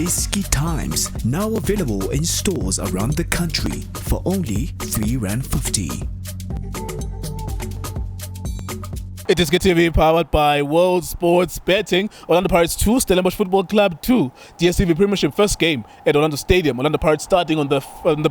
Diski Times, now available in stores around the country for only R3.50. It is DStv powered by World Sports Betting. Orlando Pirates 2, Stellenbosch Football Club 2. DStv Premiership first game at Orlando Stadium. Orlando Pirates starting on the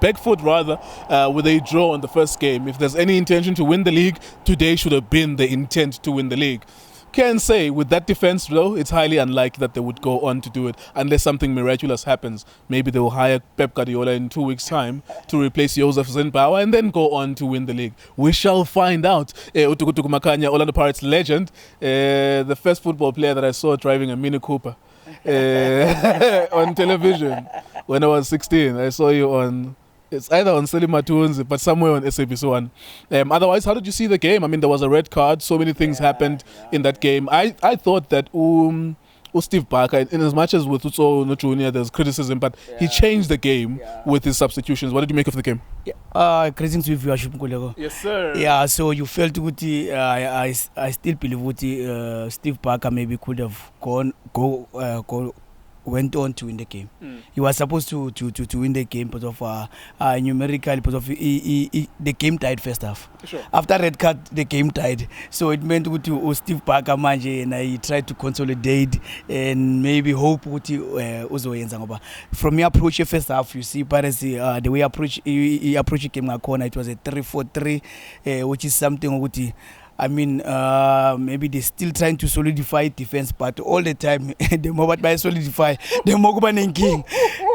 back foot with a draw on the first game. If there's any intention to win the league, today should have been the intent to win the league. Can say with that defense though, it's highly unlikely that they would go on to do it unless something miraculous happens. Maybe they will hire Pep Guardiola in 2 weeks' time to replace Joseph Zimbabwe and then go on to win the league. We shall find out. Duku Duku Makhanya, Orlando Pirates legend, the first football player that I saw driving a Mini Cooper on television when I was 16. I saw you on. It's either on Selimatunzi, but somewhere on SABC 1. Otherwise, how did you see the game? I mean, there was a red card. So many things happened in that game. I thought that Steve Barker, in as much as with Utso no Junior, there's criticism, but he changed the game with his substitutions. What did you make of the game? Greetings to viewership, Nkulego. Yes, sir. Yeah, so you felt Uti. I still believe Uti. Steve Barker maybe could have went on to win the game. He was supposed to win the game because of numerically, because of the game tied first half. Sure. After red card, the game tied. So it meant to Steve Barker manje, and he tried to consolidate and maybe hope Uzo Yenza. From your approach first half, you see Paris the way he approached game corner, it was a 3-4-3, which is something I mean, maybe they're still trying to solidify defense, but all the time, the more by solidify, the more go king,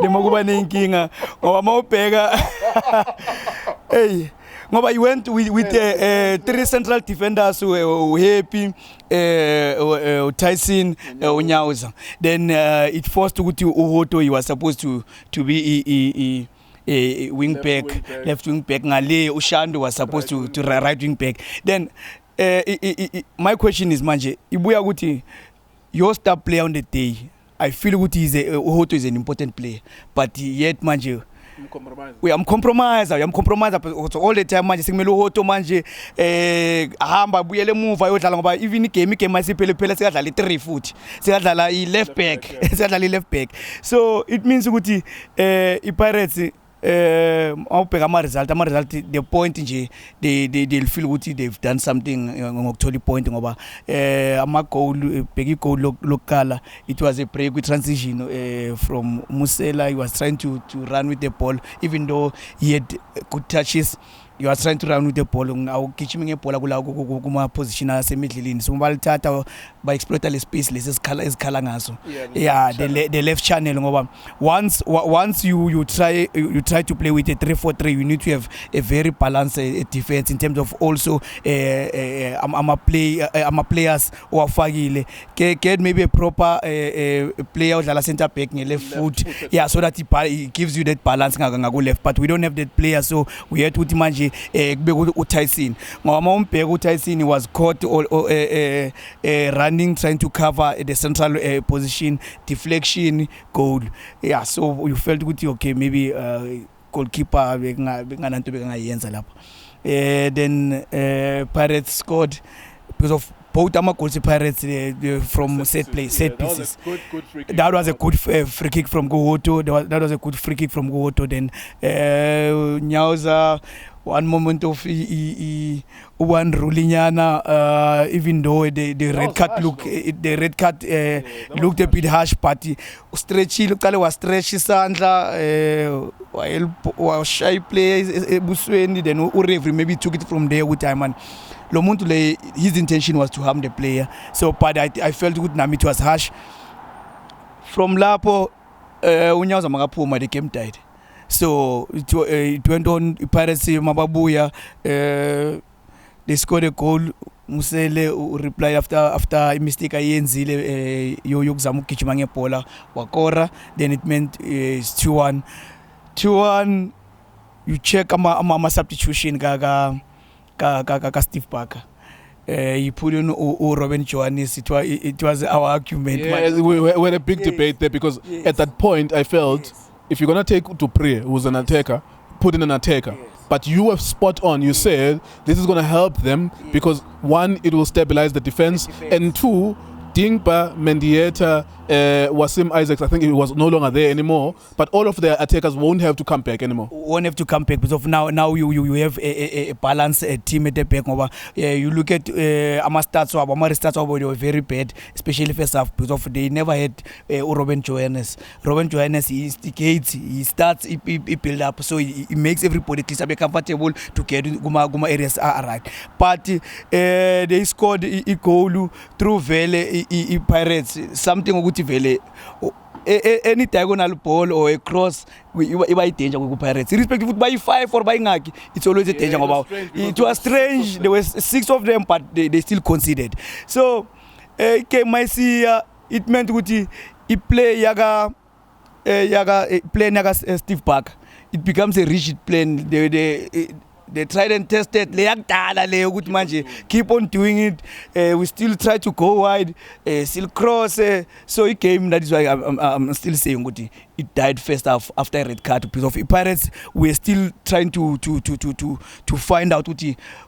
the more go king. Hey, but you went with 3 central defenders who were happy, Tyson, Nyauza. Then it forced to Hotto. He was supposed to be a wing back, left wing back. Ngale Ushando was supposed to right wing back. Then. My question is, manje, Ibuya Guti, your star player on the day, I feel Guti Hotto is an important player, but yet, manje, I'm compromised. So all the time, manje, Ntsikelelo Hotto, manje, hamba buyele move ayodlala even game masipele phela sekadlala 3 foot, sekadlala left back, sekadlala left back. So it means Guti, iPirates. Result, the point nje they'll feel ukuthi they've done something ngokuthola point ngoba big goal lokala, it was a break with transition from Mosele. He was trying to run with the ball even though he had good touches. You are trying to run with the ball. Awugijima ngebhola kuma position asemidleleni. So balithatha ba exploit le space lesikhala ngaso. Yeah, the left channel ngoba once you try to play with a 3-4-3, you need to have a very balanced defense in terms of also players owafakile. Get maybe a proper player odlala center back left foot. Yeah, so that he gives you that balance ngaku left, but we don't have that player, so we had to manje Tyson. Tyson was caught running, trying to cover the central position, deflection, goal. Yeah, so you felt good. Okay, maybe goalkeeper then Pirates scored because of both goals. Pirates from set pieces. That was a good free kick from Hotto. That was a good free kick from Hotto. Then Nyauza. One moment of one rulinyana, even though the red card looked a bit harsh, but stretchy was stretchy sandla while shy play Busweni, then Urevi maybe took it from there with time, and Lomuntule, his intention was to harm the player. So but I felt good Nami, it was harsh. From Lapo Unyauza Magapuma, the game died. So it went on. Pirates Mababuya, they scored a goal. Mosele reply after a mistake ayenzile yokuzamu ukugijima ngebhola wakora. Then it meant 2-1. You check ama substitution ka Steve Barker. He put in Robin Johannes. It was our argument. Yeah, we had a big debate there because at that point I felt. If you're going to take Dupree, who's an attacker, put in an attacker. Yes. But you were spot on. You said this is going to help them because 1, it will stabilize the defense. And 2, Dimgba, Mendieta, Waseem Isaacs, I think he was no longer there anymore, but all of their attackers won't have to come back anymore. Won't have to come back because of now you have a balanced team at the back. You look at our stats, they were very bad, especially first half, because of they never had Robin Johannes. Robin Johannes, he instigates, he starts, he build up, so he makes everybody be comfortable to get Guma areas are right. But they scored a goal through Vele, Pirates, something Vele. Any diagonal ball or a cross, we danger with Pirates. Irrespective of by 5 or by Ngaki, it's always a danger about. It was strange. There were 6 of them, but they still conceded. So, it meant that he play Yaga Steve Park. It becomes a rigid plan. They tried and tested. Keep on doing it. We still try to go wide, still cross. So it came. That is why I'm still saying it died first half after a red card. Because of Pirates, we're still trying to find out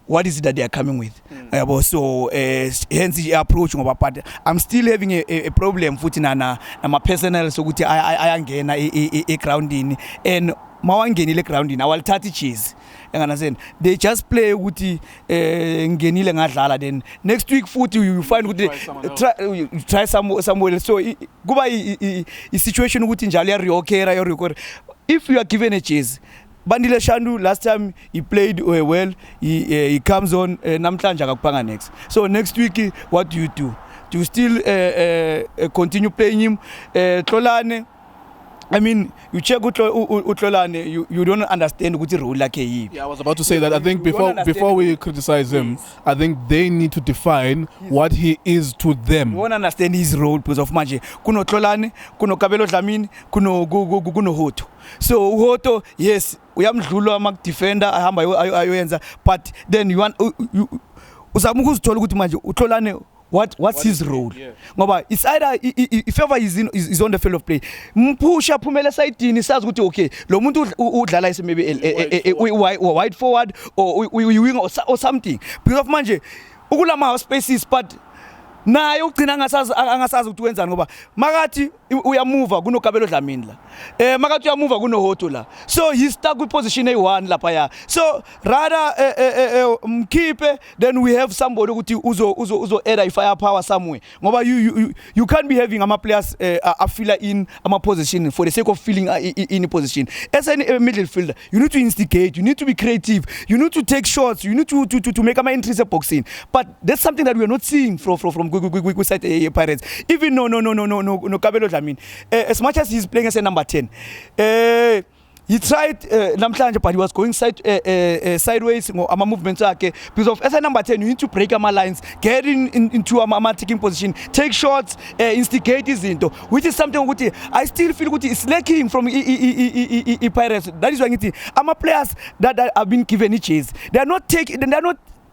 what is it that they are coming with. So hence the approach. But I'm still having a problem footing and my personal. So I again a grounding and. Mawangenile grounding I will 30 cheese. They just play with ngenile ngadlala, then next week foot you find try somewhere else. So kuba a situation with njalo record. If you are given a chance, Bandile Shandu last time he played well, he comes on namhlanje akakupanga next. So next week what do? Do you still continue playing him? Tlolane, I mean, you check Utlolane, you don't understand what the role like he. Yeah, I was about to say that. I think before we criticize him, I think they need to define what he is to them. You won't understand his role because of Manje. Kuno Tlolane, Kuno Kabelo Dlamini, Kuno Hotto. So Hotto, yes, we have Mdlulo amak defender, but then you want Usamuku's told Manje Utlolane. What's his role? Ngoba it's either if ever is on the field of play, mpusha phumela side ni sazi ukuthi okay lo muntu udlala ise maybe a wide forward or wing or something. Because of manje ukulama spaces but naye ugcina angasazi ukuthi wenzani ngoba makathi uyamuva kuno Kabelo Dlamini la makathi uyamuva kuno Hotto la, so he's stuck with position A1 lapha ya. So rather keep then we have somebody ukuthi uzo add a firepower somewhere ngoba you can't be having ama players afila in ama position for the sake of filling in a position. As a midfielder you need to instigate, you need to be creative, you need to take shots, you need to make ama entries a boxing, but that's something that we are not seeing from Pirates. Even no Kabelo Dlamini. As much as he's playing as a number 10, he tried namhlanje, but he was going sideways ama movements akhe because of as a number 10 you need to break ama lines, get into ama taking position, take shots, instigate izinto, which is something ukuthi I still feel ukuthi it's lacking from Pirates. That is why ama players that have been given a chance, they are not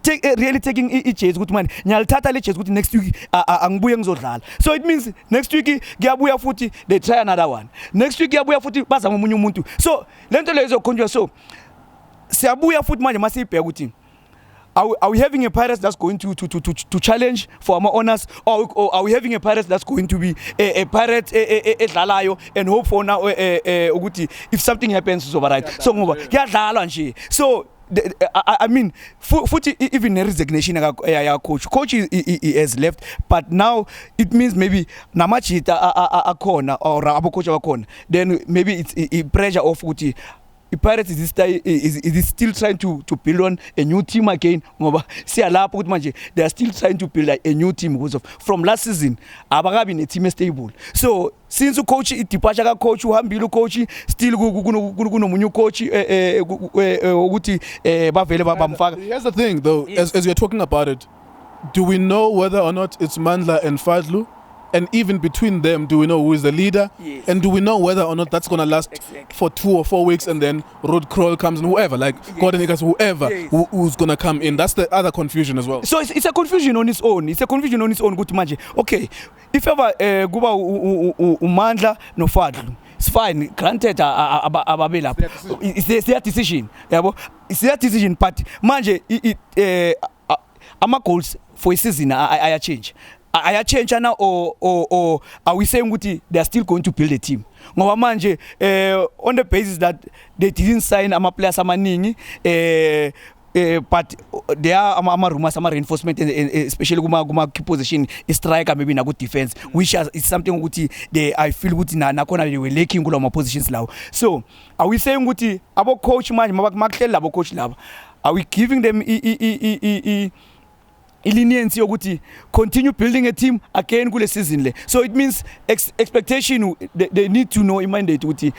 really taking each chase good man nyalithatha le chase ukuthi next week angibuye ngizodlala. So it means next week ngiyabuya futhi they try another one, next week ngiyabuya futhi bazama omunye umuntu. So lento lezo konjwa, so siyabuya futhi manje masibheka ukuthi are we having a Pirates that's going to challenge for our honors, or are we having a Pirates that's going to be a Pirate edlalayo and hope for now ukuthi if something happens so right. So ngoba kuyadlalwa nje. So I mean, even a resignation coach he has left, but now it means maybe namachita a corner or abo coach a corner, then maybe it's pressure of Uti. Pirates is still trying to build on a new team again. They are still trying to build a new team because of from last season. Abagabi team is stable. So since the coach departure coach uhambile coach still kuno munyu coach ukuthi bavele bamfaka. Here's the thing though, as you're talking about it, do we know whether or not it's Mandla and Fadlu? And even between them, do we know who is the leader? Yes. And do we know whether or not that's going to last for 2 or 4 weeks and then Rod Kroll comes and whoever, like Gordon Igas, whoever who's going to come in? That's the other confusion as well. So it's a confusion on its own. It's a confusion on its own. Good manje. Okay, if ever Guba Mandla no Fadlu, it's fine. Granted, ababela. It's their decision. It's their decision. But manje, ama goals for a season, I change. ayachange na or are we saying ukuthi they are still going to build a team? Ngoba manje on the basis that they didn't sign ama players amaningi but there are ama rumors, ama reinforcement, especially kuma key position, striker maybe na good defense, which is something ukuthi I feel ukuthi na kona they were lacking kula ma positions lawo. So are we saying ukuthi abo coach manje makuhlela abo coach laba, are we giving them leniency yokuthi continue building a team again kule season le? So it means expectation, they need to know mandate ukuthi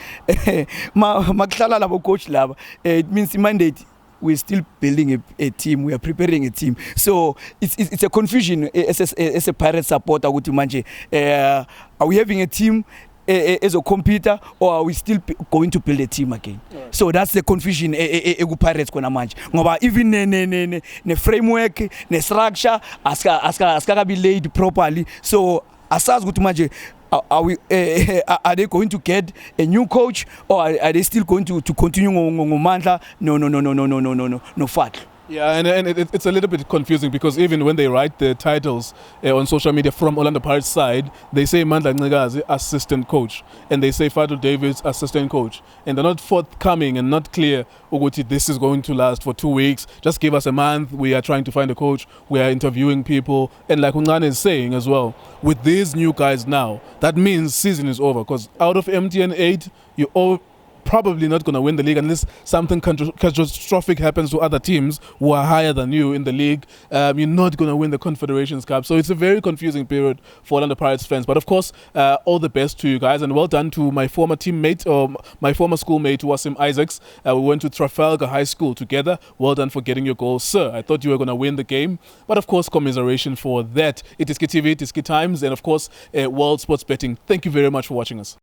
makuhlala labo coach laba, it means mandate we're still building a team, we are preparing a team. So it's a confusion as a Pirate supporter ukuthi manje are we having a team as a computer, or are we still going to build a team again? Right. So that's the confusion Pirates kona manje ngoba even ne framework ne structure aska be laid properly. So asazi ukuthi manje are they going to get a new coach, or are they still going to continue ngomandla? No fat. Yeah, and it's a little bit confusing because even when they write the titles on social media from Orlando Pirates side, they say Mandla Ncikazi assistant coach, and they say Fadu Davids assistant coach, and they're not forthcoming and not clear. Uguti, this is going to last for 2 weeks. Just give us a month. We are trying to find a coach. We are interviewing people, and like Ungane is saying as well, with these new guys now, that means season is over because out of MTN 8, you all probably not going to win the league unless something catastrophic happens to other teams who are higher than you in the league. You're not going to win the Confederations Cup. So it's a very confusing period for Orlando Pirates fans. But of course, all the best to you guys, and well done to my former teammate, or my former schoolmate, Waseem Isaacs. We went to Trafalgar High School together. Well done for getting your goal, sir. I thought you were going to win the game. But of course, commiseration for that. It is DStv, Diski Times, and of course, World Sports Betting. Thank you very much for watching us.